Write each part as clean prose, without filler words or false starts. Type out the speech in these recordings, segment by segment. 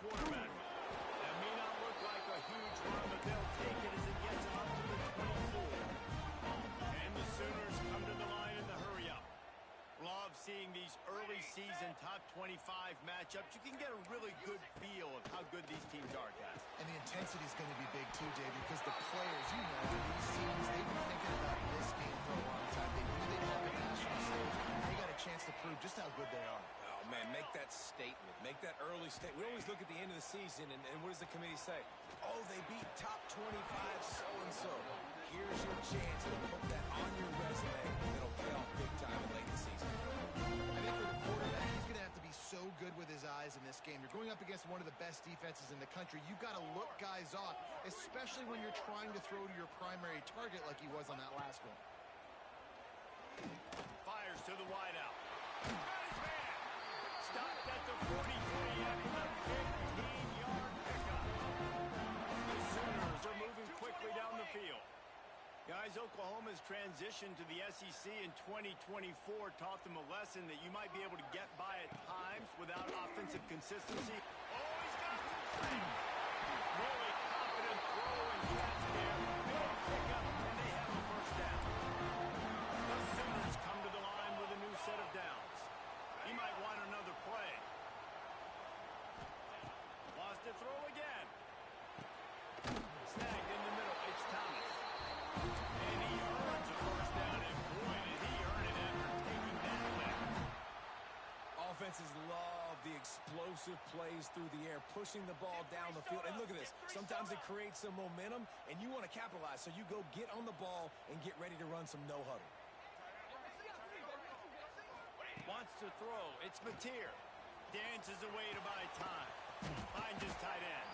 quarterback. That may not look like a huge run, but they'll take it as it gets them up to the 24. And the Sooners come to the line in the hurry-up. Love seeing these early season top 25 matchups. You can get a really good feel of how good these teams are, guys. And the intensity is going to be big too, David, because the players, you know, these teams, they've been thinking about this game for a long time. They knew they'd have a national stage. They got a chance to prove just how good they are. Oh, man, make that statement. Make that early statement. We always look at the end of the season, and what does the committee say? Oh, they beat top 25 so-and-so. Here's your chance to put that on your resume. It'll pay off big time late in the season. I think for the quarterback, he's going to have to be so good with his eyes in this game. You're going up against one of the best defenses in the country. You've got to look guys off, especially when you're trying to throw to your primary target like he was on that last one. Fires to the wideout. Got his man. Stopped at the 43 after the 15-yard pickup. The Sooners are moving quickly down the field. Guys, Oklahoma's transition to the SEC in 2024 taught them a lesson that you might be able to get by at times without offensive consistency. Oh, he's got some strength. Really confident throw and catch there. Big pickup, and they have a first down. The Sooners come to the line with a new set of downs. He might want another play. Lost a throw again. Snagged in the middle. It's Thomas. And he earns a first down, and boy, did he earn it after taking that lick. Offenses love the explosive plays through the air, pushing the ball down the field. And look at this. Sometimes it creates some momentum, and you want to capitalize. So you go get on the ball and get ready to run some no-huddle. Wants to throw. It's Mateer. Dances away to buy time. Finds his tight end.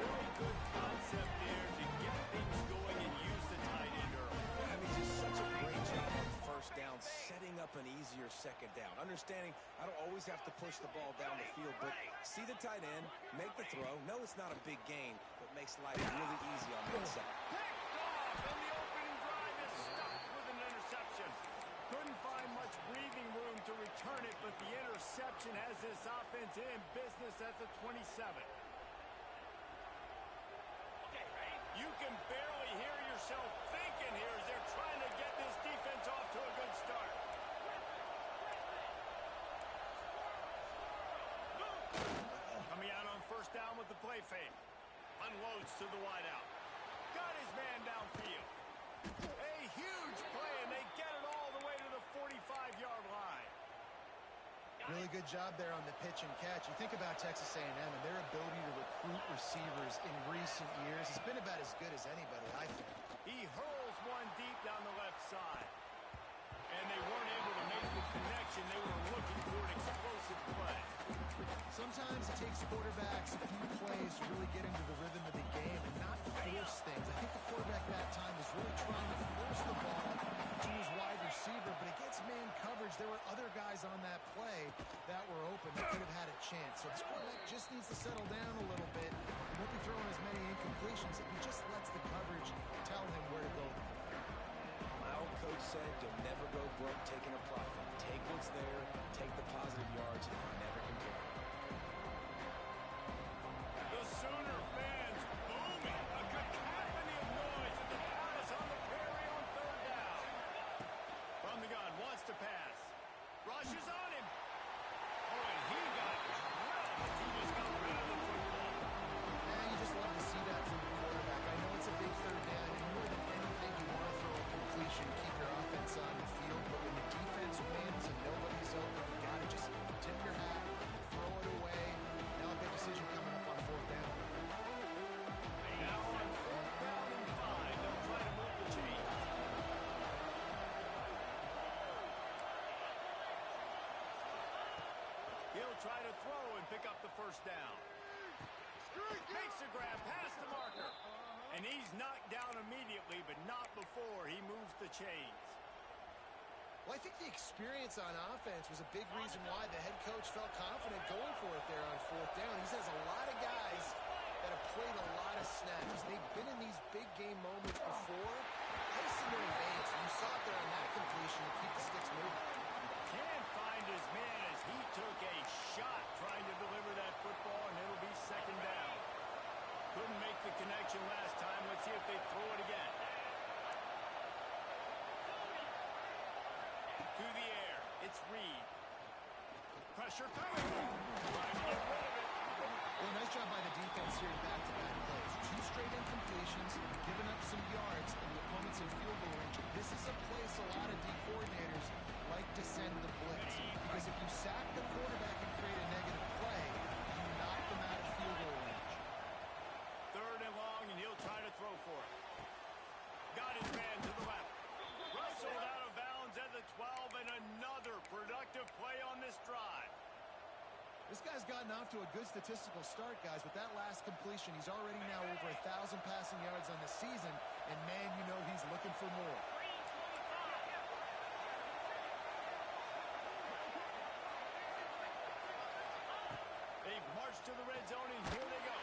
Really good concept there to get things going and use the tight end early. Yeah, I mean, just such a great job on first down, setting up an easier second down. Understanding I don't always have to push the ball down the field, but see the tight end, make the throw. No, it's not a big gain, but makes life really easy on the inside. Picked off, and the opening drive is stopped with an interception. Couldn't find much breathing room to return it, but the interception has this offense in business at the 27. You can barely hear yourself thinking here as they're trying to get this defense off to a good start. Coming out on first down with the play fake. Unloads to the wideout. Got his man downfield. A huge play, and they get it all the way to the 45-yard line. Really good job there on the pitch and catch. You think about Texas A&M and their ability to recruit receivers in recent years. It's been about as good as anybody, I think. He hurls one deep down the left side. And they weren't able to make the connection. They were looking for an explosive play. Sometimes it takes quarterbacks a few plays to really get into the rhythm of the game and not force things. I think the quarterback that time was really trying to force the ball to his wide receiver, but against man coverage, there were other guys on that play that were open that could have had a chance. So this quarterback just needs to settle down a little bit. He won't be throwing as many incompletions if he just lets the coverage tell him where to go. My old coach said, you'll never go broke taking a profit. Take what's there, take the positive yards, and never complain. The Sooner fans booming. A cacophony of noise at the palace on the prairie on third down. From the gun, wants to pass. Rushes on him. Oh, and he got drilled as he just got rid of the football. Man, you just love to see that from the quarterback. I know it's a big third down, and more than anything, you want to throw a completion, keep your offense on the field, but when the defense wins and nobody's open, you got to just tip your hat, throw it away. Now a big decision coming up on fourth down. Now on fourth down and 5, they'll try to move the chains. He'll try to throw and pick up the first down. Makes a grab past the marker. And he's knocked down immediately, but not before he moves the chains. Well, I think the experience on offense was a big reason why the head coach felt confident going for it there on fourth down. He says a lot of guys that have played a lot of snaps. They've been in these big game moments before. Ice in their veins. You saw it there on that completion to keep the sticks moving. Can't find his man as he took a shot trying to deliver that football, and it'll its read. Pressure coming. Trying to get rid of it. Well, nice job by the defense here in back-to-back plays. 2 straight incompletions, giving up some yards, and the opponent's in field goal range. This is a place a lot of D coordinators like to send the blitz. Because if you sack the quarterback and create a negative play, you knock them out of field goal range. 3rd and long, and he'll try to throw for it. Got his man to the left. Wrestled out of bounds at the 12, and another productive play on this drive. This guy's gotten off to a good statistical start, guys. With that last completion, he's already now over 1,000 passing yards on the season, and man, you know he's looking for more. They've marched to the red zone, and here they go.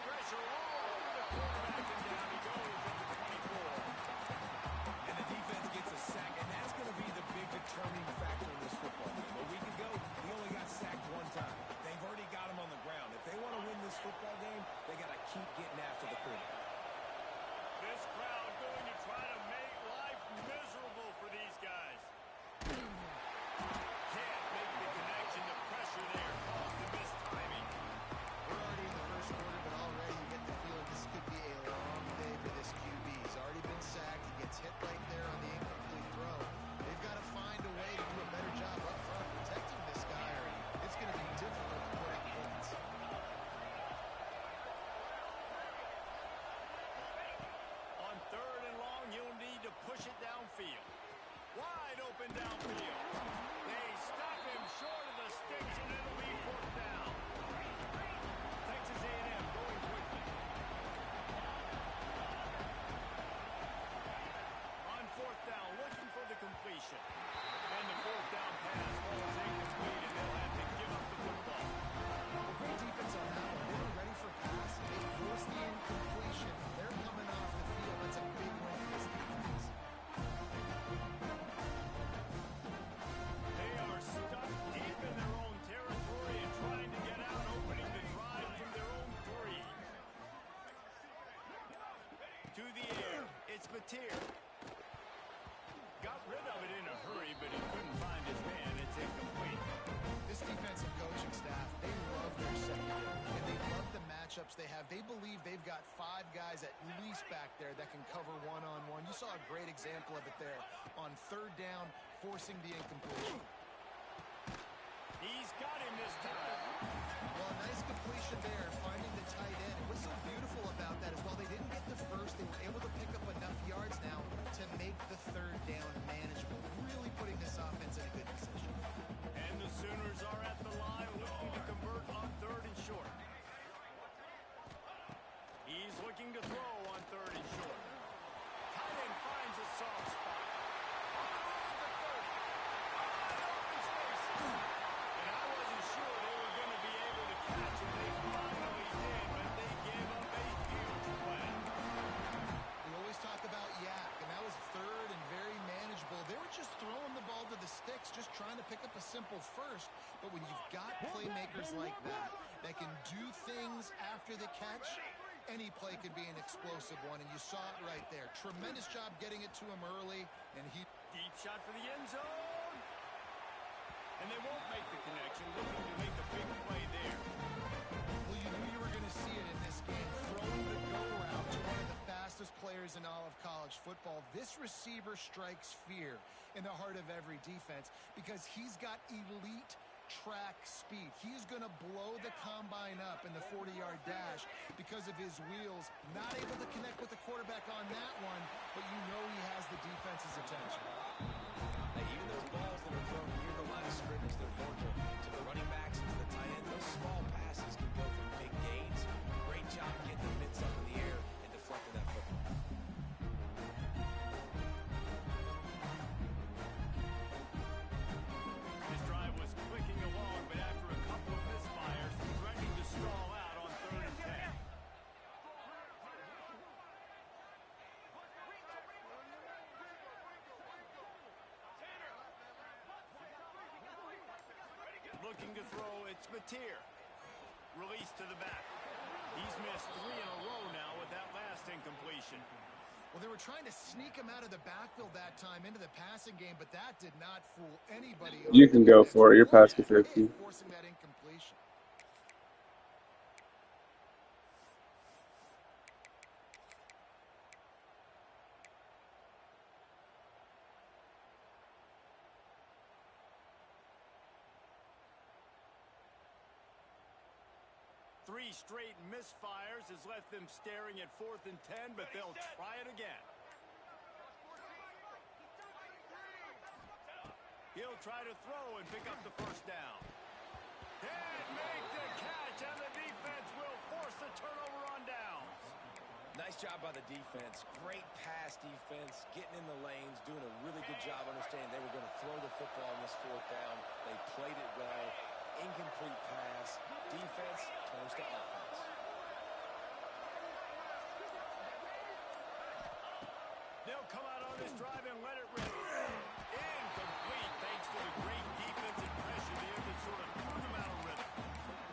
Pressure all over the quarterback, and down he goes at the 24. And the defense gets a sack, and that's going to be the big determining factor in this football game. A week ago, he only got sacked 1 time. They've already got him on the ground. If they want to win this football game, they got to keep getting after the quarterback. This crowd going to try to make life miserable for these guys. Can't make the connection. The pressure there caused the missed timing. We're already in the first quarter, but already you get the feeling this could be a long day for this QB. He's already been sacked. He gets hit right there on the incomplete throw. They've got to find a way to do a better job up front protecting this guy, or it's going to be difficult to put up points. On 3rd and long, you'll need to push it downfield. Wide open downfield. They stop him short of the sticks, and it'll be 4th down. Texas A&M going quickly. On 4th down, looking for the completion. And the 4th down pass falls incomplete, and they'll have to give up the football. Well, great defense on that one. They were ready for pass. They forced the incompletion. They're coming off the field. That's a big win for this defense. They are stuck deep in their own territory and trying to get out, opening the drive from their own 3. To the air, it's Mateer. Got rid of it in a hurry, but he couldn't find his man. It's incomplete. This defensive coaching staff, they love their secondary, and they love the matchups they have. They believe they've got 5 guys at least back there that can cover one-on-one. You saw a great example of it there on 3rd down, forcing the incompletion. He's got him this time. Well, a nice completion there, finding the tight end. And what's so beautiful about that is while they didn't get the first, they were able to pick up enough yards now to make the 3rd down manageable, really putting this offense in a good position. And the Sooners are at the line looking to convert on 3rd and short. He's looking to throw on 3rd and short. Tight end finds a soft spot. And I wasn't sure they were going to be able to catch him. They finally did, but they gave up a huge play. We always talk about yak, and that was 3rd and very manageable. They were just throwing the ball to the sticks, just trying to pick up a simple first. But when you've got playmakers like that can do things after the catch, any play could be an explosive one, and you saw it right there. Tremendous job getting it to him early, and he... Deep shot for the end zone. And they won't make the connection, looking to make a big play there. Well, you knew you were going to see it in this game. Throwing the go route to one of the fastest players in all of college football. This receiver strikes fear in the heart of every defense because he's got elite track speed. He's going to blow the combine up in the 40-yard dash because of his wheels. Not able to connect with the quarterback on that one, but you know he has the defense's attention. Hey, even those balls that are thrown near the line of scrimmage, they're going to the running backs and to the tight end. Those small passes can go for big gains. Great job getting the mitts up in the air and deflecting that football. This drive was clicking along, but after a couple of misfires, threatening to stall out on 3rd and 10. Looking to throw, it's Mateer. Release to the back. He's missed 3 in a row now with that last incompletion. Well, they were trying to sneak him out of the backfield that time into the passing game, but that did not fool anybody. You can go for it. You're past the 50. Forcing that incompletion. Three straight misfires has left them staring at 4th and 10, but they'll try it again. He'll try to throw and pick up the first down. And make the catch, and the defense will force the turnover on downs. Nice job by the defense. Great pass defense, getting in the lanes, doing a really good job understanding they were going to throw the football on this 4th down. They played it well. Incomplete pass. Defense turns to offense. They'll come out on this drive and let it rip. Incomplete thanks to the great defensive pressure there that sort of threw them out of rhythm.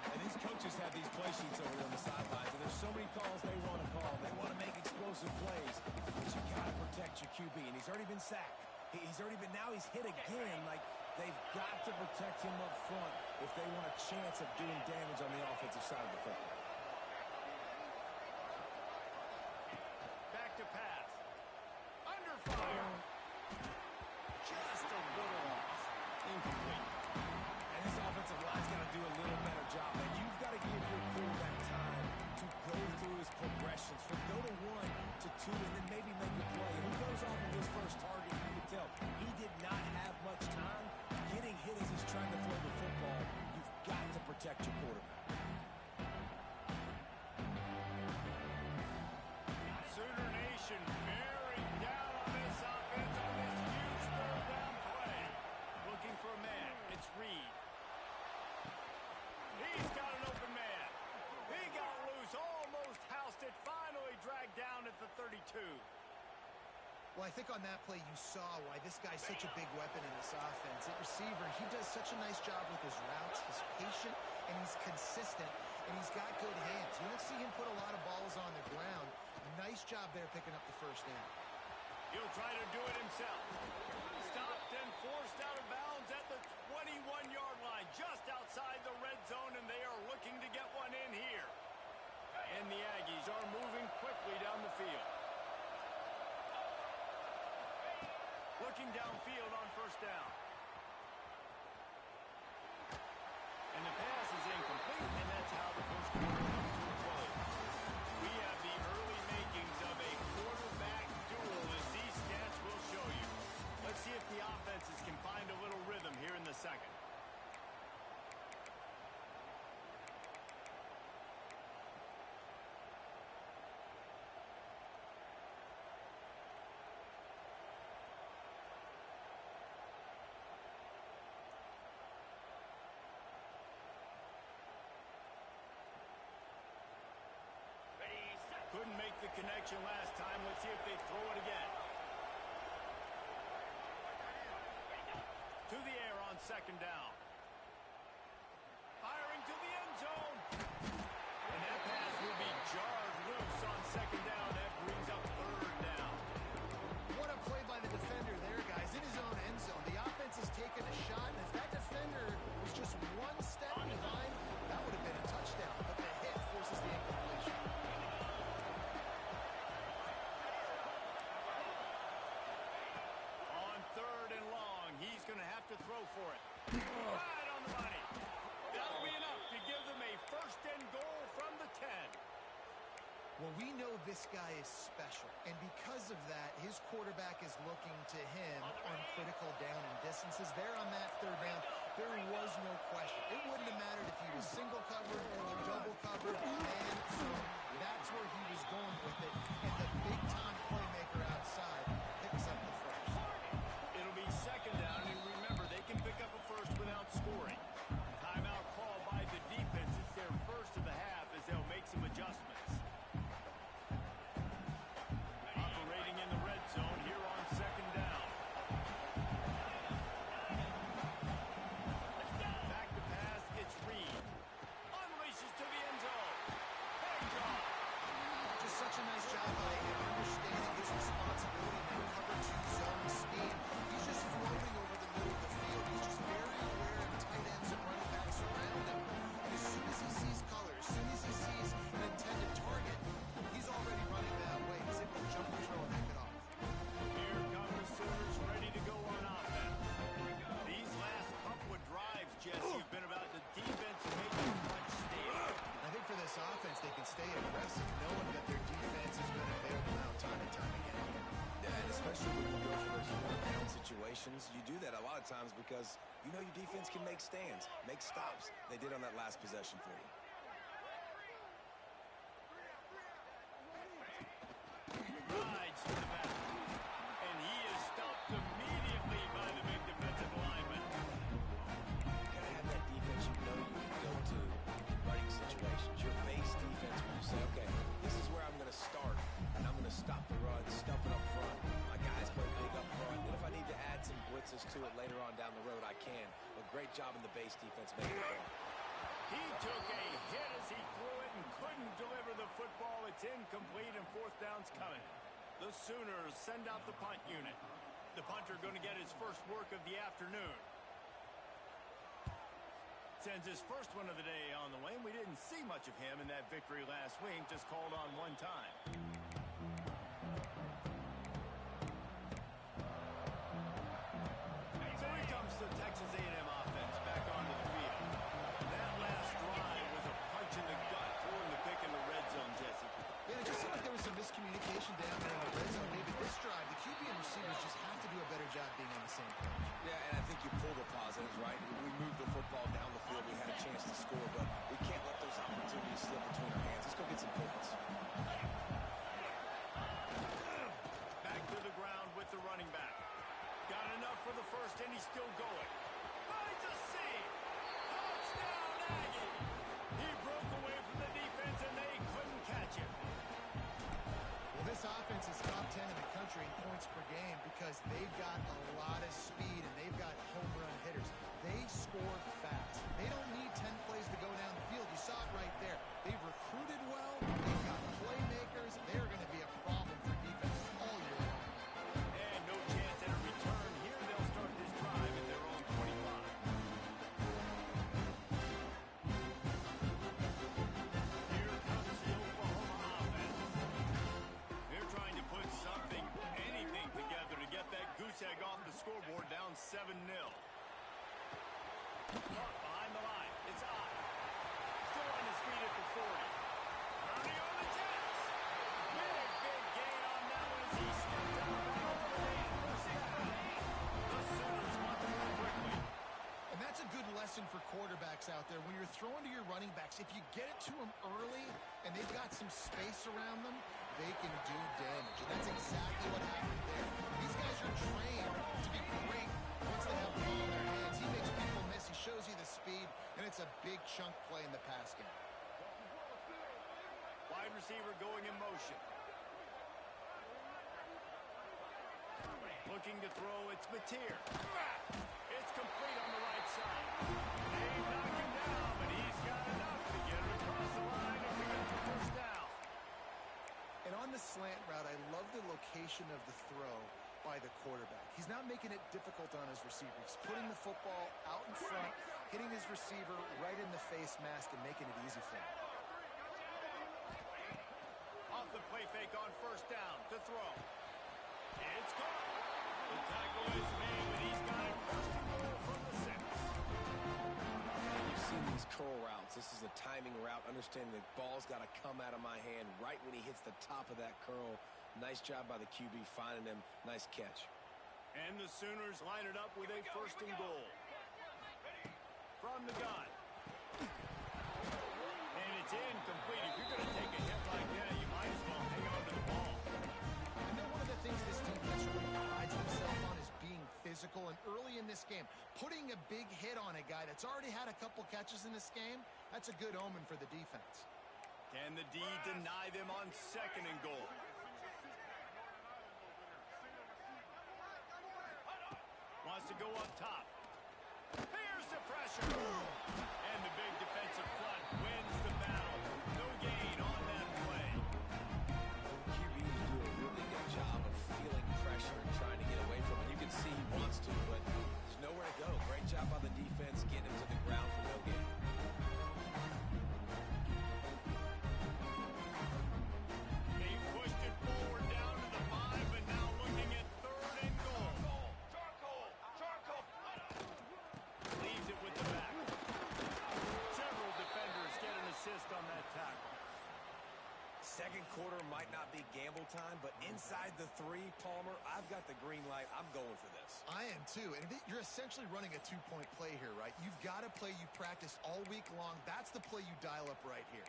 And these coaches have these play sheets over on the sidelines, and there's so many calls they want to call. They want to make explosive plays, but you got to protect your QB, and he's already been sacked. He's already been, now he's hit again. Like, they've got to protect him up front if they want a chance of doing damage on the offensive side of the football. Back to pass. Under fire. Just a little off. Incomplete. And this offensive line's got to do a little better job. And you've got to give your quarterback time to go through his progressions. From go to 1 to 2 and then maybe make a play. And he goes off of his first target. You can tell he did not have much time getting hit as he's trying to throw the football. You've got to protect your quarterback. Sooner Nation bearing down on this offense on this huge 3rd down play. Looking for a man. It's Reed. He's got an open man. He got loose, almost housed it, finally dragged down at the 32. Well, I think on that play you saw why this guy's such a big weapon in this offense. At receiver, he does such a nice job with his routes. He's patient, and he's consistent, and he's got good hands. You don't see him put a lot of balls on the ground. Nice job there picking up the first down. He'll try to do it himself. Stopped and forced out of bounds at the 21-yard line, just outside the red zone, and they are looking to get one in here. And the Aggies are moving quickly down the field. Looking downfield on first down. And the pass is incomplete, and that's how the first quarter comes to a close. We have the early makings of a quarterback duel, as these stats will show you. Let's see if the offenses can find a little rhythm here in the second. Couldn't make the connection last time. Let's see if they throw it again. To the air on second down. Firing to the end zone. And that pass will be jarred loose on second down. That brings up 3rd down. What a play by the defender there, guys. In his own end zone. The offense has taken a shot, and if that defender was just one step behind, that would have been a touchdown. But the hit forces the incompletion. On 3rd and long, he's going to have to throw for it. Right on the money. That'll be enough to give them a 1st and goal from the 10. Well, we know this guy is special, and because of that, his quarterback is looking to him on critical down and distances. There on that 3rd down, there was no question. It wouldn't have mattered if he was single covered or double covered, and so that's where he was going with it, and the big-time playmaker outside picks up the first. It'll be 2nd down, and remember, they can pick up a first without scoring. Timeout call by the defense. It's their first of the half as they'll make some adjustments. Operating in the red zone here on 2nd down. Back to pass, it's Reed. Unleashes to the end zone. Big job. Just such a a nice job by him understanding his responsibility in that cover two zone scheme. He's just floating over the middle of the field. He's just very aware of tight ends and running backs around him. And as soon as he sees color, as soon as he sees an intended target, he's already running that way. He's able to jump the throw and pick it off. Here come the Sooners ready to go on offense. These last couple of drives, Jesse, have been about the defense making much stand. I think for this offense, they can stay aggressive, knowing that their defense is going to bail them out time and time again. Yeah, and especially when you go for those fourth down situations, you do that a lot of times because you know your defense can make stands, make stops. They did on that last possession for you. Rides to the back. And he is stopped immediately by the big defensive lineman. You gotta have that defense you know you can go to in running situations. Your base defense where you say, okay, this is where I'm gonna start, and I'm gonna stop the run, stuff it up front. My guys play big up front. And if I need to add some blitzes to it later on down the road, I can. But great job in the base defense making it work. He took a hit as he threw it and couldn't deliver the football. It's incomplete and fourth down's coming. The Sooners send out the punt unit. The punter going to get his first work of the afternoon. Sends his first one of the day on the way. We didn't see much of him in that victory last week, just called on one time. So here comes the Texas A&M offense back onto the field. That last drive was a punch in the gut, throwing the pick in the red zone, Jesse. Yeah, it just seemed like there was some miscommunication down there in the red zone. Maybe this drive, the QB and receivers just have to do a better job being on the same page. Yeah, and I think you pull the positives, right? We moved the football down the field. We had a chance to score, but we can't let those opportunities slip between our hands. Let's go get some points. Back to the ground with the running back. Got enough for the first, and he's still going. Finds a seam. Touchdown, Aggie. He broke away from the defense, and they couldn't catch him. Well, this offense is top 10 in the country in points per game because they've got a lot of speed and they've got home run hitters. They score fast. They don't need 10 plays to go down the field. You saw it right there. They've recruited well. They've got playmakers. They're going to be a problem for defense all year long. And no chance at a return here. They'll start this drive at their own 25. Here comes the Oklahoma offense. They're trying to put something, anything together to get that goose egg off the scoreboard down 7-0. Behind the line. It's odd. Still on his feet at the 40. Ernie on the Jets. Big gain on that one as he steps out of bounds for the first down. The Sooners want to move quickly. And that's a good lesson for quarterbacks out there. When you're throwing to your running backs, if you get it to them early and they've got some space around them, they can do damage. And that's exactly what happened there. These guys are trained to be great once they have the ball in their hands. He makes people miss. He shows you the speed, and it's a big chunk play in the pass game. Wide receiver going in motion. Looking to throw, it's Mateer. It's complete on the right side. They knock him down, but he's got enough to get it across the line and pick up the first down. And on the slant route, I love the location of the throw by the quarterback. He's not making it difficult on his receiver. He's putting the football out in front, hitting his receiver right in the face mask and making it easy for him. Off the play fake on first down to throw. It's caught. The tackle is made, but he's got it first and goal from the 6. And you've seen these curl routes. This is a timing route. Understanding the ball's got to come out of my hand right when he hits the top of that curl. Nice job by the QB finding him. Nice catch. And the Sooners line it up with a first and goal. From the gun. And it's incomplete. If you're going to take a hit like that, you might as well hang on to the ball. And then one of the things this defense really prides themselves on is being physical. And early in this game, putting a big hit on a guy that's already had a couple catches in this game, that's a good omen for the defense. Can the D deny them on second and goal? Wants to go up top. Here's the pressure. And the big defensive front wins the battle. No gain on that play. time, but inside the 3, Palmer, I've got the green light. I'm going for this. I am too. And you're essentially running a 2-point play here, right? You've got a play you've practiced all week long. That's the play you dial up right here.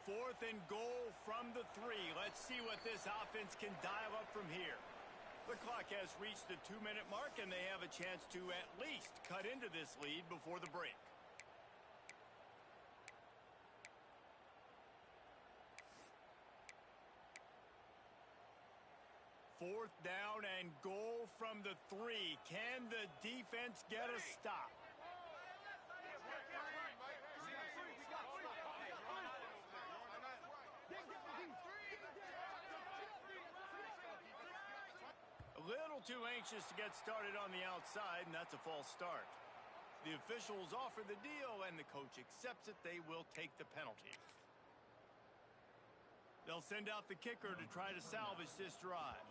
Fourth and goal from the 3. Let's see what this offense can dial up from here. The clock has reached the 2-minute mark, and they have a chance to at least cut into this lead before the break. Fourth down and goal from the 3. Can the defense get a stop? A little too anxious to get started on the outside, and that's a false start. The officials offer the deal, and the coach accepts it. They will take the penalty. They'll send out the kicker to try to salvage this drive.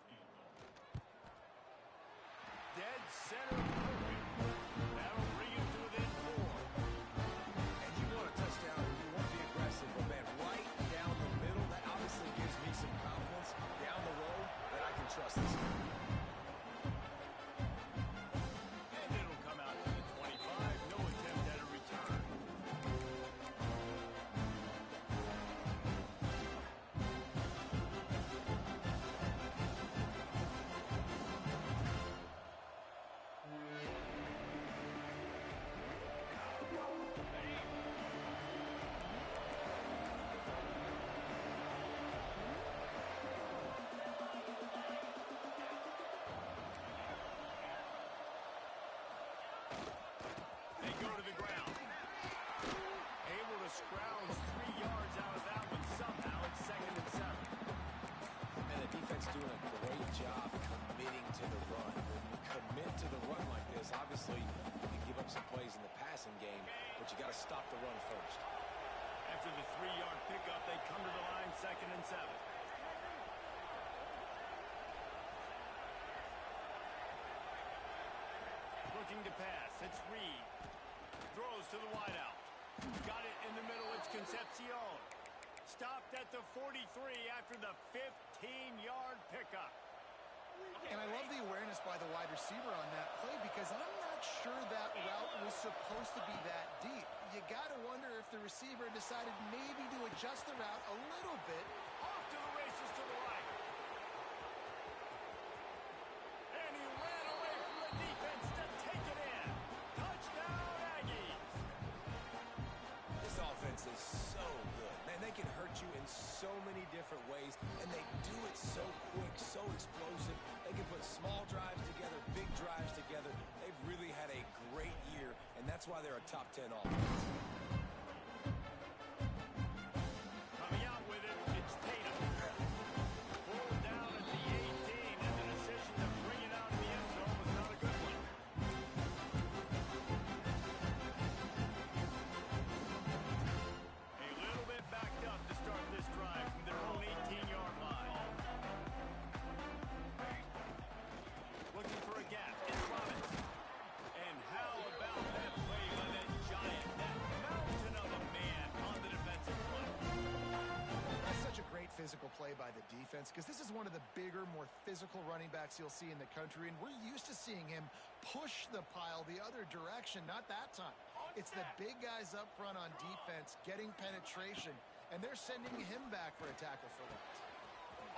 Dead center perfect. That'll bring him to within 4. And you want a touchdown, you want to be aggressive, but man, right down the middle, that obviously gives me some confidence down the road that I can trust this guy. And it'll come out to the 25. No attempt at a return. They go to the ground. Able to scrounge 3 yards out of that one somehow. It's 2nd and 7. And the defense doing a great job committing to the run. When you commit to the run like this, obviously you can give up some plays in the passing game, but you got to stop the run first. After the 3-yard pickup, they come to the line 2nd and 7. Looking to pass. It's Reed. Throws to the wideout. Got it in the middle. It's Concepcion. Stopped at the 43 after the 15-yard pickup. And I love the awareness by the wide receiver on that play because I'm not sure that route was supposed to be that deep. You got to wonder if the receiver decided maybe to adjust the route a little bit. Off to the races to the right. And he ran away from the defense to take it in. Touchdown, Aggies. This offense is so good. Man, they can hurt you in so many different ways, and they do it so quick, so explosive. They can put small drives together, big drives together. They've really had a great year, and that's why they're a top 10 offense. Coming out with it, it's Tatum. Pulled down at the 18, and the decision to bring it out of the end zone was not a good one. A little bit backed up to start this drive from their own 18-yard line. Looking for a gap. It's Robinson. And how about that play by that giant, that mountain of a man on the defensive line? That's such a great physical play by the defense because this is one of the bigger, more physical running backs you'll see in the country, and we're used to seeing him push the pile the other direction. Not that time. It's the big guys up front on defense getting penetration, and they're sending him back for a tackle for loss.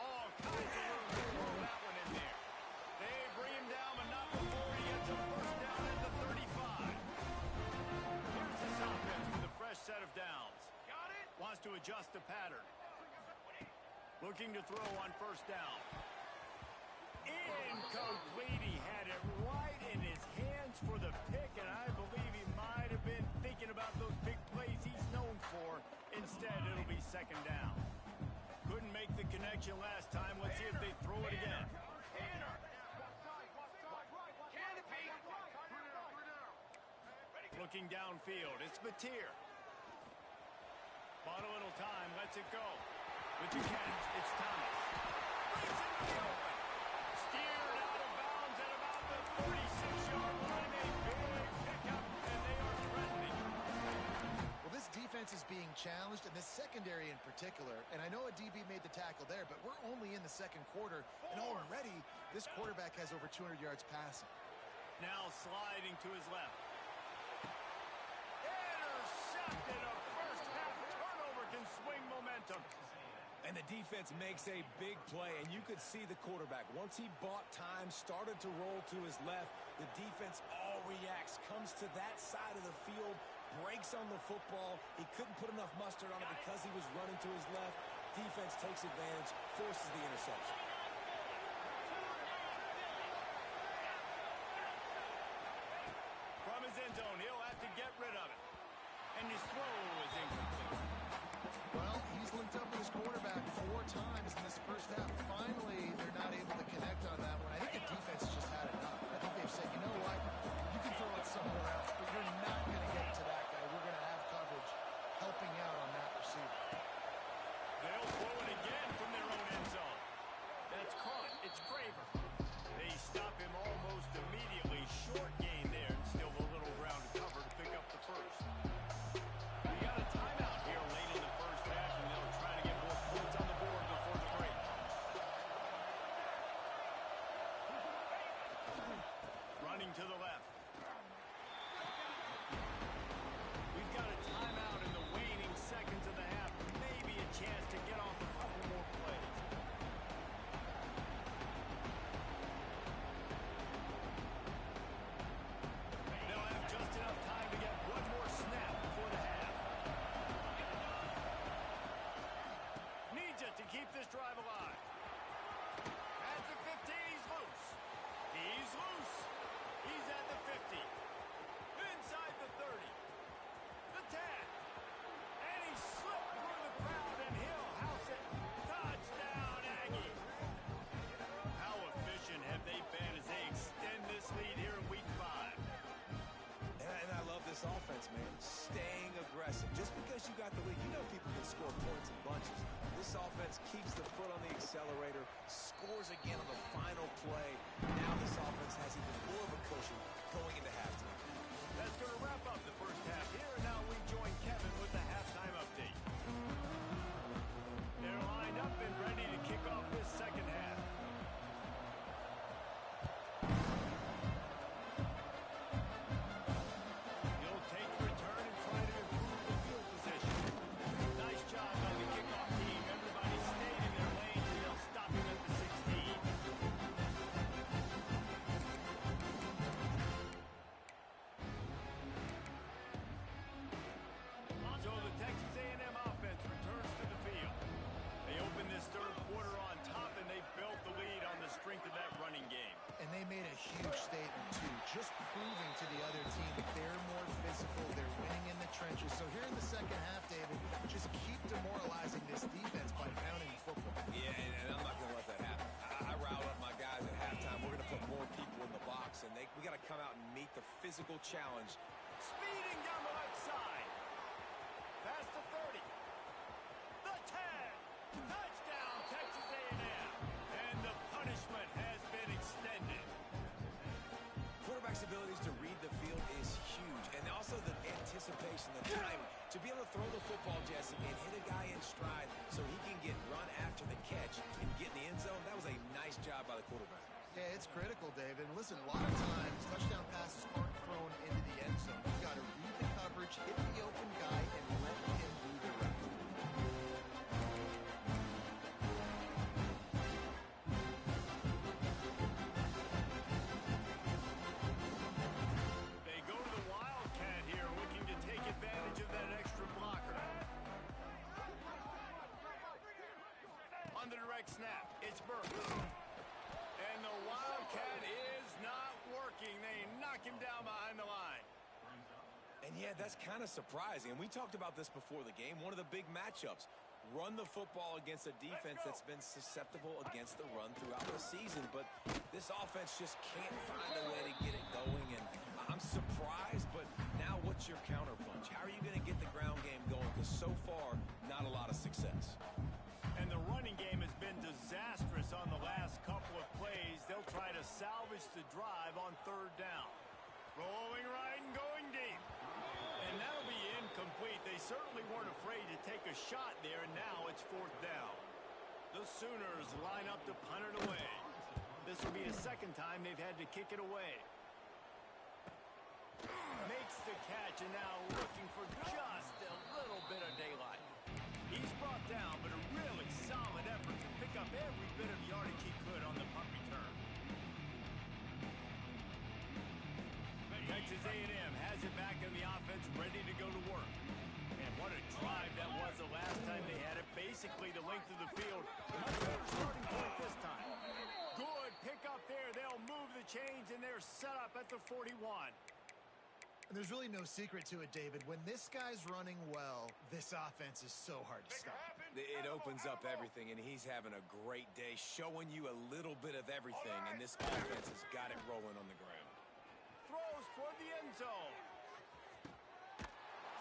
All kinds of room to throw that one in there. They bring him down, but not before he gets a first down at the 35. Here's this offense with a fresh set of downs. Wants to adjust the pattern. Looking to throw on first down. Incomplete. He had it right in his hands for the pick, and I believe he might have been thinking about those big plays he's known for. Instead, it'll be 2nd down. Couldn't make the connection last time. Let's see if they throw it again. Looking downfield, it's Mateer. Bought a little time, lets it go. With the catch, it's Thomas. Breaks into the open. Steered out of bounds at about the 36-yard line. defense is being challenged, and the secondary in particular. And I know a DB made the tackle there, but we're only in the second quarter, and already this quarterback has over 200 yards passing. Now sliding to his left. Intercepted. A first-half turnover can swing momentum. And the defense makes a big play, and you could see the quarterback. Once he bought time, started to roll to his left, the defense all reacts, comes to that side of the field, breaks on the football. He couldn't put enough mustard on it because he was running to his left. Defense takes advantage, forces the interception. From his end zone, he'll have to get rid of it. And his throw is incomplete. Well, he's linked up with his quarterback 4 times in this first half. Finally, they're not able to connect on that one. I think the defense just had enough. I think they've said, you know what, you can throw it somewhere else, but you're not going to get to that guy. We're going to have coverage helping out on that receiver. They'll throw it again from their own end zone. That's caught. It's Craver. They stop him almost immediately. Short gain there, and still a little ground to cover to pick up the first. We got a timeout here late in the first half, and they'll try to get more points on the board before the break. Running to the left. We've got a timeout in the waning seconds of the half. Maybe a chance to get off a couple more plays. They'll have just enough time to get one more snap before the half. Needs it to keep this drive alive. At the 50, he's loose. He's loose. He's at the 50. Inside the 30. The 10. And he slipped through the crowd, and he'll house it. Touchdown, Aggie. How efficient have they been as they extend this lead here in Week 5? And I love this offense, man. Staying aggressive. Just because you got the lead, you know people can score points in bunches. This offense keeps the foot on the accelerator, scores again on the final play. Now this offense has even more of a cushion going into halftime. That's going to wrap up the first half here, and now we join Kevin with the halftime update. They're lined up and ready to kick off this second half. He'll take the return and try to improve the field position. Nice job by the kickoff team. Everybody stayed in their lane, and they'll stop him at the 16. So the Texas A&M offense returns to the field. They open this third quarter on top, and they built the lead on the strength of that running game. And they made a huge statement, too, just proving to the other team that they're more physical, they're winning in the trenches. So here in the second half, David, just keep demoralizing this defense by pounding the football. Yeah, and I'm not going to let that happen. I riled up my guys at halftime. We're going to put more people in the box, and we got to come out and meet the physical challenge. Speeding down the left side. Past the 30. The 10. Touchdown, Texas A&M. And the punishment has been extended. Quarterback's abilities to read the field is huge, and also the anticipation, the timing. To be able to throw the football, Jesse, and hit a guy in stride so he can get run after the catch and get in the end zone, that was a nice job by the quarterback. Yeah, it's critical, David. And listen, a lot of times, touchdown passes aren't thrown into the end zone. You've got to read the coverage, hit the open guy, and let him do the rest. They go to the Wildcat here, looking to take advantage of that extra blocker. On the direct snap, it's Burks. And the Wildcat is not working. They knock him down behind the line. And yeah, that's kind of surprising. And we talked about this before the game. One of the big matchups. Run the football against a defense that's been susceptible against the run throughout the season. But this offense just can't find a way to get it going. And I'm surprised, but now what's your counterpunch? How are you going to get the ground game going? Because so far, not a lot of success. And the running game has been disastrous on the last couple of plays. They'll try to salvage the drive on third down. Rolling right and going deep. And that'll be incomplete. They certainly weren't afraid to take a shot there, and now it's 4th down. The Sooners line up to punt it away. This will be the second time they've had to kick it away. Makes the catch, and now looking for just a little bit of daylight. He's brought down, but a really solid effort to pick up every bit of yardage he could on the punt return. Texas A&M has it back in the offense, ready to go to work. And what a drive that was the last time they had it. Basically the length of the field. Much better starting point this time. Good pick up there. They'll move the chains, and they're set up at the 41. And there's really no secret to it, David. When this guy's running well, this offense is so hard to stop. It opens up everything, and he's having a great day, showing you a little bit of everything, and this offense has got it rolling on the ground. Throws toward the end zone.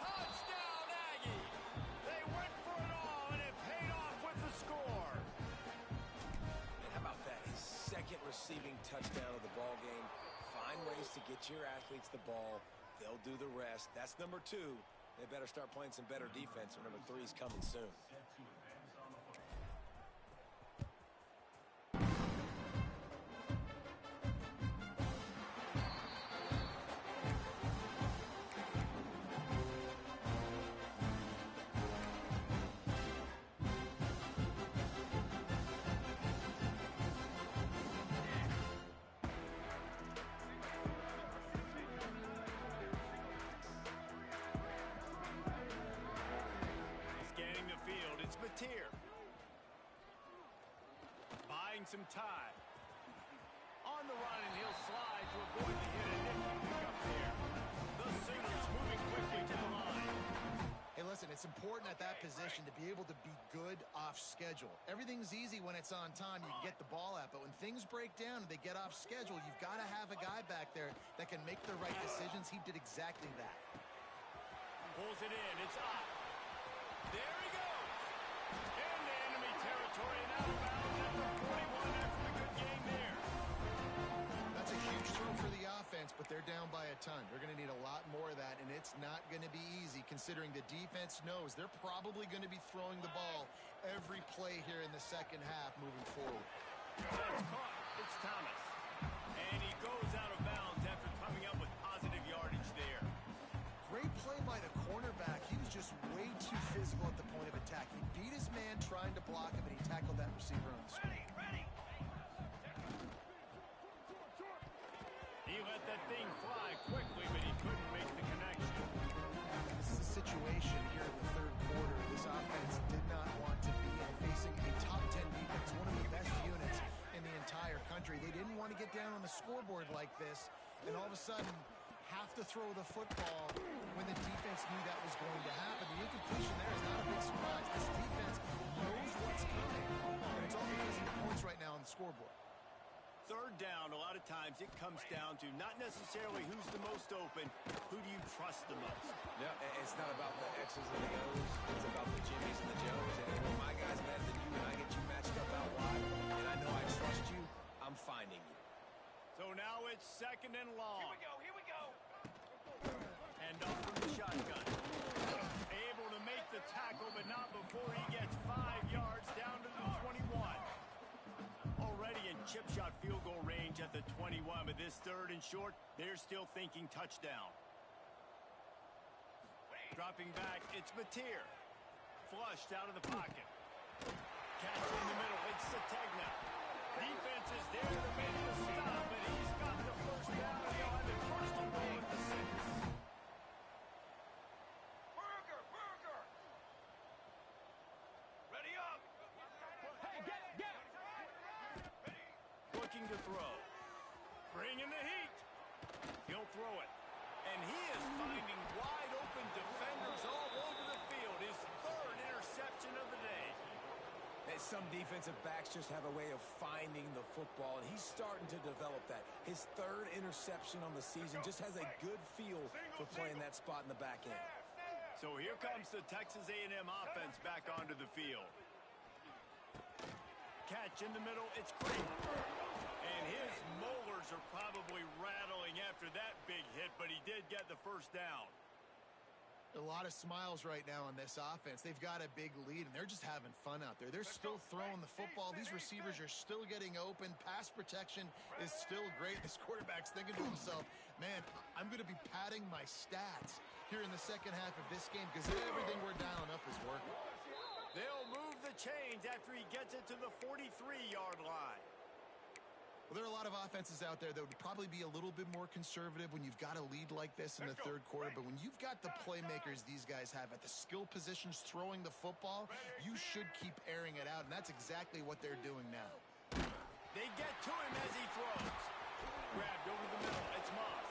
Touchdown, Aggie! They went for it all, and it paid off with the score. And how about that? His second receiving touchdown of the ball game. Find ways to get your athletes the ball. They'll do the rest. That's number 2. They better start playing some better defense, or number 3 is coming soon. Buying some time. On the run, and he'll slide to avoid the hit, and nifty pick up there. The Sooners moving quickly to the line. Hey, listen, it's important at that position to be able to be good off schedule. Everything's easy when it's on time. You can get the ball out, but when things break down and they get off schedule, you've got to have a guy back there that can make the right decisions. He did exactly that. Pulls it in. It's up. There he goes. Into enemy territory and out of bounds at the 41 after the good game there. That's a huge throw for the offense, but they're down by a ton. They're going to need a lot more of that, and it's not going to be easy considering the defense knows they're probably going to be throwing the ball every play here in the second half moving forward. That's caught. It's Thomas. And he goes out of bounds after coming up with positive yardage there. Great play by the cornerback. He was just way too physical at the point of attack. He beat his man trying to block him, and he tackled that receiver on the screen. He let that thing fly quickly, but he couldn't make the connection. This is a situation here in the third quarter. This offense did not want to be in, facing a top 10 defense, one of the best units in the entire country. They didn't want to get down on the scoreboard like this, and all of a sudden have to throw the football when the defense knew that was going to happen. The incompletion there is not a big surprise. This defense knows what's coming, and it's all because of the points right now on the scoreboard. Third down, a lot of times it comes down to not necessarily who's the most open, who do you trust the most? Yeah, it's not about the X's and the O's. It's about the Jimmies and the Joes. And when my guy's better than you and I get you matched up out wide, and I know I trust you, I'm finding you. So now it's second and long. Here we go. And off from the shotgun. Able to make the tackle, but not before he gets 5 yards down to the 21. Already in chip shot field goal range at the 21, but this third and short, they're still thinking touchdown. Dropping back, it's Mateer. Flushed out of the pocket. Catch in the middle, it's Sategna. Defense is there to make the stop, but he's got the first down, and they'll have it first and goal at the 6. Burger! Ready up! Hey, get! Looking to throw. Bringing the heat. He'll throw it. And he is finding wide open defenders all over the field. His third interception of the day. Some defensive backs just have a way of finding the football, and he's starting to develop that. His third interception on the season just has a good feel for playing that spot in the back end. So here comes the Texas A&M offense back onto the field. Catch in the middle, it's Kramer. And his molars are probably rattling after that big hit, but he did get the first down. A lot of smiles right now on this offense. They've got a big lead, and they're just having fun out there. They're still throwing the football. These receivers are still getting open. Pass protection is still great. This quarterback's thinking to himself, man, I'm going to be padding my stats here in the second half of this game because everything we're dialing up is working. They'll move the chains after he gets it to the 43-yard line. Well, there are a lot of offenses out there that would probably be a little bit more conservative when you've got a lead like this in the third quarter. But when you've got the playmakers these guys have at the skill positions throwing the football, you should keep airing it out. And that's exactly what they're doing now. They get to him as he throws. Grabbed over the middle. It's Moss.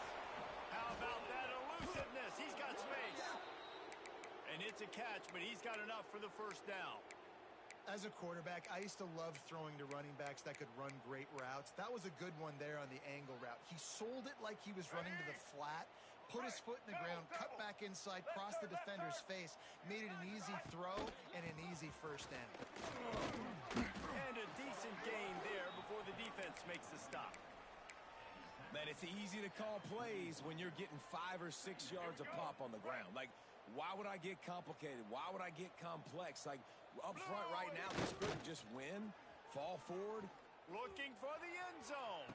How about that elusiveness? He's got space. And it's a catch, but he's got enough for the first down. As a quarterback, I used to love throwing to running backs that could run great routes. That was a good one there on the angle route. He sold it like he was running to the flat, put his foot in the ground, cut back inside, crossed the defender's face, made it an easy throw and an easy first down. And a decent gain there before the defense makes the stop. Man, it's easy to call plays when you're getting 5 or 6 yards a pop on the ground. Like, why would I get complicated? Why would I get complex? Like, up front right now, this could just win, fall forward. Looking for the end zone.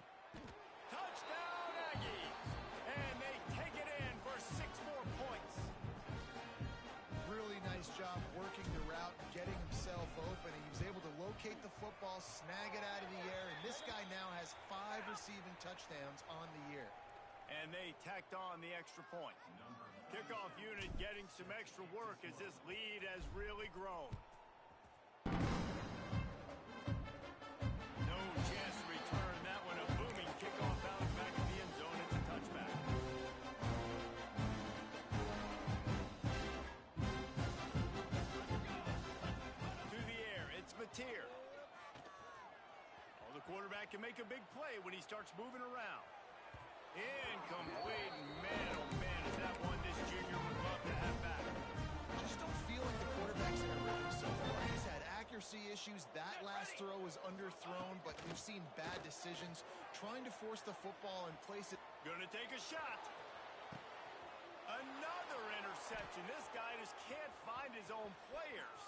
Touchdown, Aggies. And they take it in for 6 more points. Really nice job working the route, getting himself open. And he was able to locate the football, snag it out of the air. And this guy now has 5 receiving touchdowns on the year. And they tacked on the extra point. Kickoff unit getting some extra work as this lead has really grown. No chance to return that one. A booming kickoff bounce back in the end zone. It's a touchback. To the air, it's Mateer. Oh, the quarterback can make a big play when he starts moving around. Incomplete. Man, oh man, is that one this junior would love to have back. Just don't feel like the quarterback's in a rhythm so far. He's had accuracy issues. That last throw was underthrown, but we've seen bad decisions. Trying to force the football and place it. Gonna take a shot. Another interception. This guy just can't find his own players.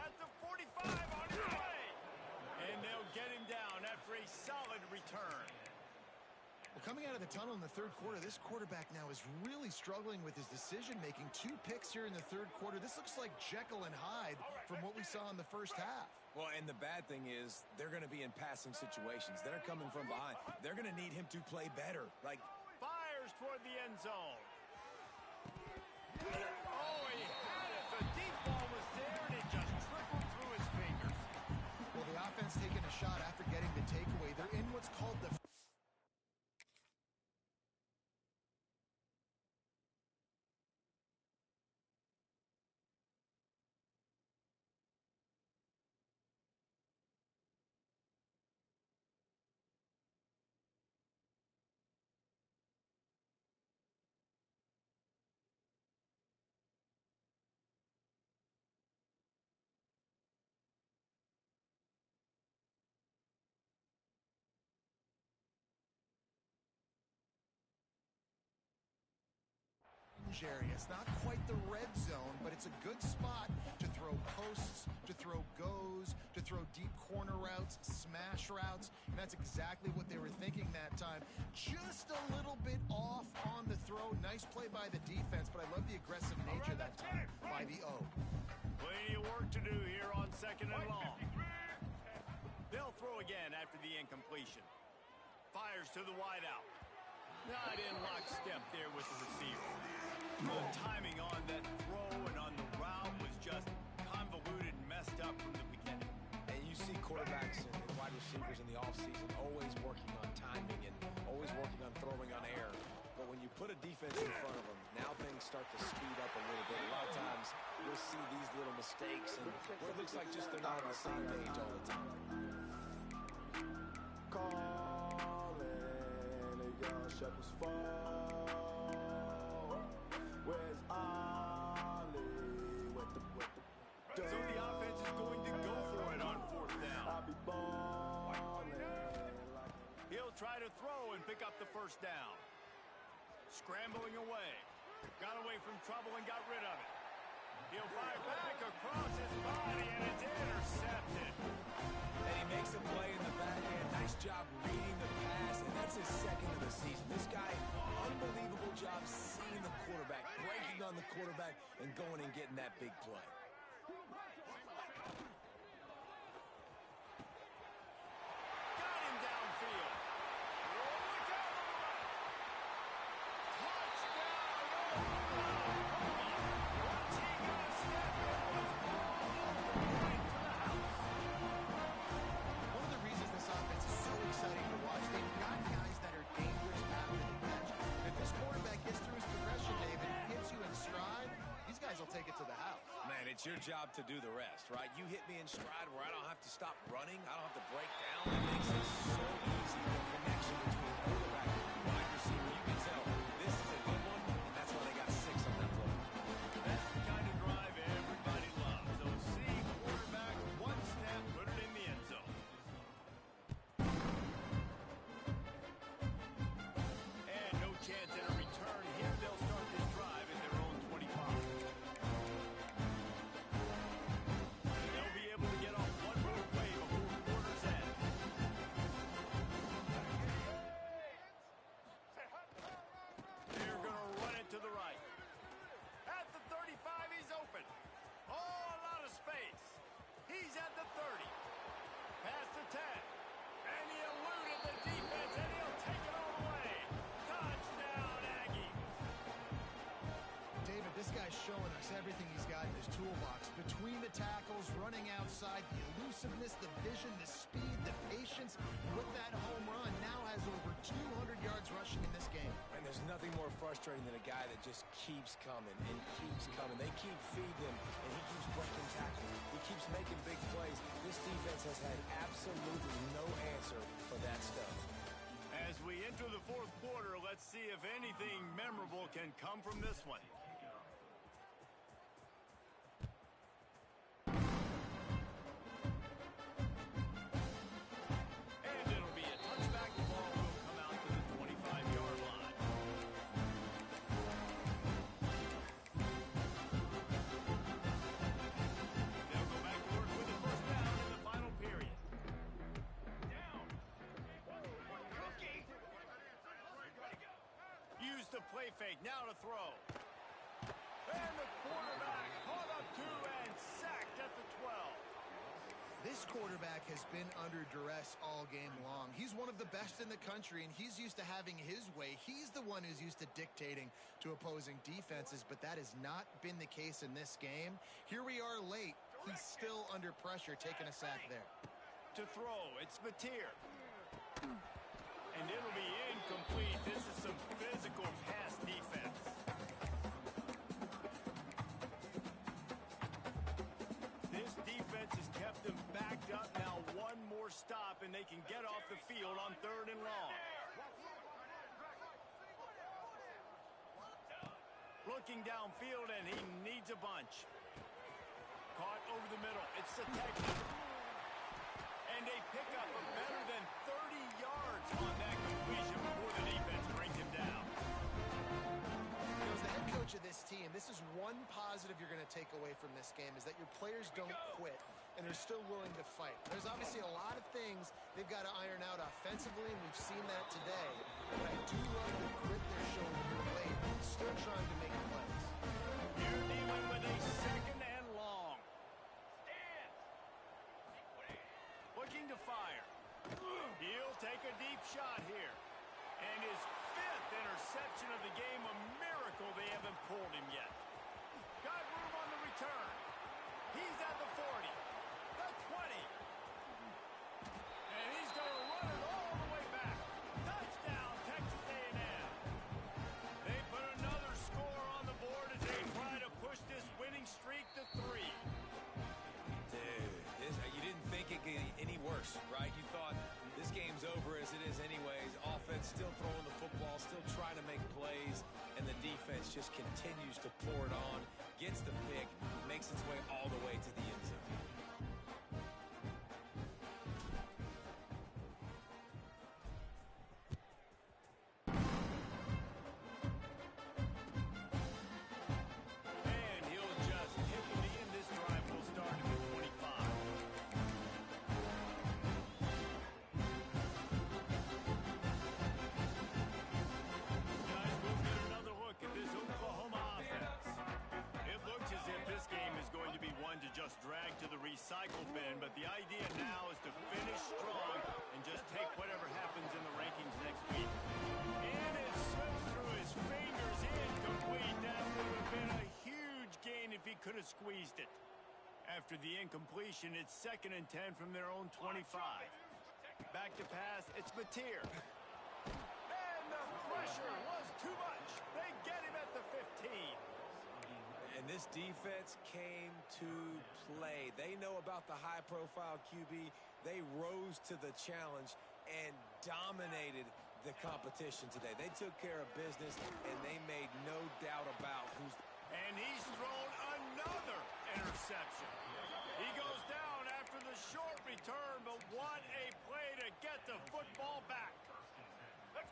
At the 45 on his way. And they'll get him down after a solid return. Well, coming out of the tunnel in the third quarter, this quarterback now is really struggling with his decision-making. 2 picks here in the third quarter. This looks like Jekyll and Hyde from what we saw in the first half. Well, and the bad thing is they're going to be in passing situations. They're coming from behind. They're going to need him to play better. Like, fires toward the end zone. Oh, he had it. The deep ball was there, and it just trickled through his fingers. Well, the offense taking a shot after getting the takeaway. They're in what's called the area. It's not quite the red zone, but it's a good spot to throw posts, to throw goes, to throw deep corner routes, smash routes, and that's exactly what they were thinking that time. Just a little bit off on the throw. Nice play by the defense, but I love the aggressive nature that time by the O. Plenty of work to do here on 2nd and long. They'll throw again after the incompletion. Fires to the wideout. Not in lockstep there with the receiver. The timing on that throw and on the route was just convoluted and messed up from the beginning. and you see quarterbacks and wide receivers in the offseason always working on timing and always working on throwing on air. But when you put a defense in front of them, now things start to speed up a little bit. A lot of times you'll see these little mistakes and where it looks like just they're not on the same page all the time. Shepherds fall. Where's Ollie? With the So the offense is going to go for it on 4th down. I'll be balling. He'll try to throw and pick up the first down. Scrambling away. Got away from trouble and got rid of it. He'll fire back across his body, and it's intercepted. And he makes a play in the back end. Nice job reading the pass, and that's his second of the season. This guy, unbelievable job seeing the quarterback, breaking on the quarterback, and going and getting that big play. Got him downfield. Look out on the right. Touchdown, Oklahoma. Once he got a step, it was all over right to the house. One of the reasons this offense is so exciting to watch, they've got guys that are dangerous after the catch. If this quarterback gets through his progression, David, hits you in stride, these guys will take it to the house. Man, it's your job to do the rest, right? You hit me in stride where I don't have to stop running. I don't have to break down. It makes it so easy, the connection between quarterback and wide receiver. You can tell this is a good one, and that's why they got 6 on that play. That's the kind of drive everybody loves. So see quarterback, one snap, put it in the end zone. And no chance at a return here. They'll start this drive at their own 25. They'll be able to get off one more play before quarter's end. They're going to run it to the right. At the 35, he's open. Oh, a lot of space. He's at the 30. Past the 10. And he eluded the defense, and he'll take it all the way. Touchdown, Aggie. David, this guy's showing us everything he's got in his toolbox. Between the tackles, running outside, the elusiveness, the vision, the speed, the patience. With that home run, now has over 200 yards rushing in this game. And there's nothing more frustrating than a guy that just keeps coming and keeps coming. They keep feeding him, and he keeps breaking tackles. He keeps making big plays. This defense has had absolutely no answer for that stuff. As we enter the fourth quarter, let's see if anything memorable can come from this one. And it'll be a touchback. The ball will come out to the 25-yard line. They'll go back to work with the first down in the final period. Use the play fake, now to throw. And the quarterback caught up to and sacked at the 12. This quarterback has been under duress all game long. He's one of the best in the country, and he's used to having his way. He's the one who's used to dictating to opposing defenses, but that has not been the case in this game. Here we are late. He's still under pressure, taking a sack there. To throw, it's Mateer. And it'll be incomplete. This is some physical pass defense. This defense has kept them backed up. Now one more stop, and they can get off the field on 3rd and long. Looking downfield, and he needs a bunch. Caught over the middle. It's the technique. And they pick up a better than 30 yards on that completion before the defense brings him down. As the head coach of this team, this is one positive you're going to take away from this game, is that your players don't quit, and they're still willing to fight. There's obviously a lot of things they've got to iron out offensively, and we've seen that today. But I do love the grit they're showing here late, still trying to make plays. You're dealing with a 2nd and long. Looking to fire. He'll take a deep shot here. And his 5th interception of the game, a miracle they haven't pulled him yet. Got room on the return. He's at the 40, the 20. And he's going to run it all the way back. Touchdown, Texas A&M. They put another score on the board as they try to push this winning streak to 3. Dude, you didn't think it could get any worse, right? You thought this game's over as it is anyways. Offense still throwing the football, still trying to make plays, and the defense just continues to pour it on, gets the pick, makes its way all the way to the end zone. cycle, Ben, but the idea now is to finish strong and just take whatever happens in the rankings next week. And it slips through his fingers, incomplete. That would have been a huge gain if he could have squeezed it. After the incompletion, it's 2nd and 10 from their own 25. Back to pass, it's Mateer. And the pressure was too much. They get him at the 15. And this defense came to play. They know about the high-profile QB. They rose to the challenge and dominated the competition today. They took care of business, and they made no doubt about who's... And he's thrown another interception. He goes down after the short return, but what a play to get the football back.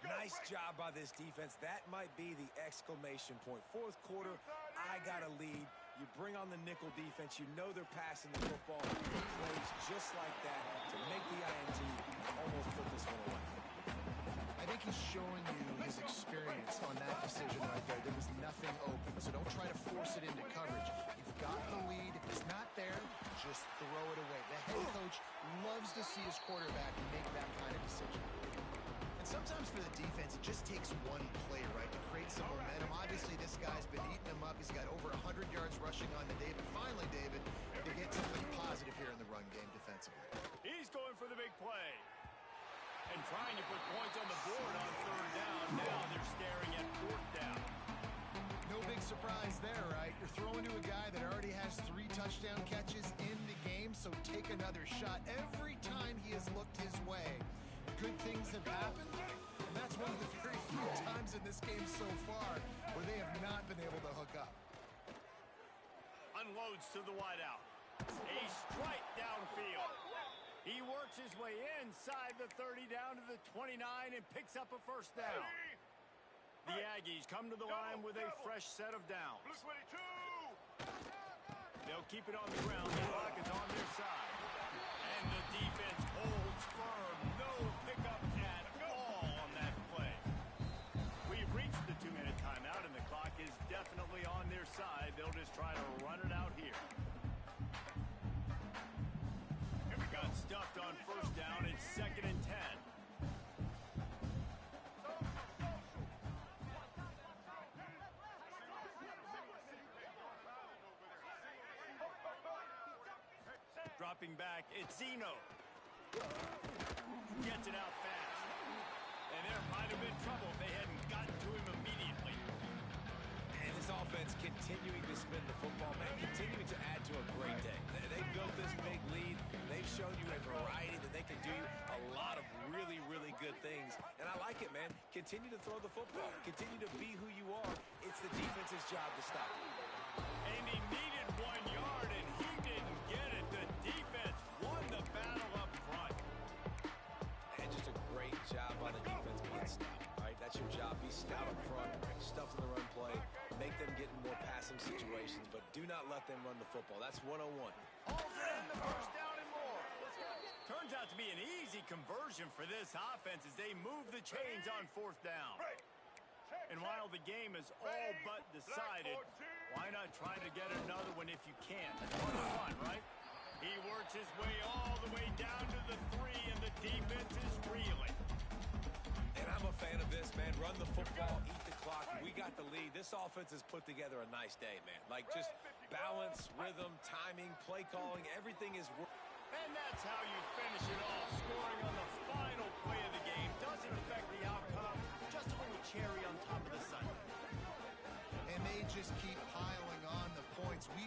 Nice job by this defense. That might be the exclamation point. 4th quarter, I got a lead. You bring on the nickel defense. You know they're passing the football. He plays just like that to make the INT almost put this one away. I think he's showing you his experience on that decision right there. There was nothing open, so don't try to force it into coverage. You've got the lead. If it's not there, just throw it away. The head coach loves to see his quarterback make that kind of decision. And sometimes for the defense, it just takes one play, right, to create some momentum. Obviously, this guy's been eating them up. He's got over 100 yards rushing on the day. But finally, David, to get something positive here in the run game defensively. He's going for the big play. And trying to put points on the board on 3rd down. Now they're staring at 4th down. No big surprise there, right? You're throwing to a guy that already has 3 touchdown catches in the game, so take another shot every time he has looked his way. Good things have happened, and that's one of the very few times in this game so far where they have not been able to hook up. Unloads to the wideout. A strike downfield. He works his way inside the 30 down to the 29 and picks up a 1st down. The Aggies come to the line with a fresh set of downs. They'll keep it on the ground. The clock is on their side. And the defense holds firm. No pickup at all on that play. We've reached the 2-minute timeout, and the clock is definitely on their side. They'll just try to run it out here. Got stuffed on 1st down. It's 2nd and 10. Dropping back, it's Zeno. Gets it out fast. And there might have been trouble if they hadn't gotten to him immediately. And this offense continuing to spin the football, man, continuing to add to a great day. They built this big lead. They've shown you a variety that they can do a lot of really, really good things. And I like it, man. Continue to throw the football. Continue to be who you are. It's the defense's job to stop you. And he needed 1 yard, and he didn't get it. The defense won the battle up front. And just a great job by the defense being stout. All right, that's your job. Be stout up front, stuff in the run play, make them get in more passing situations, but do not let them run the football. That's 101. Hauls it in the 1st down and more. Turns out to be an easy conversion for this offense as they move the chains on 4th down. And while the game is all but decided, why not try to get another one if you can? That's fun, right? He works his way all the way down to the 3, and the defense is reeling. And I'm a fan of this, man. Run the football, eat the clock. We got the lead. This offense has put together a nice day, man. Like, just balance, rhythm, timing, play calling, everything is working. And that's how you finish it off. Scoring on the final play of the game doesn't affect the outcome. Just a little cherry on top of the sundae. And they just keep piling on the points. We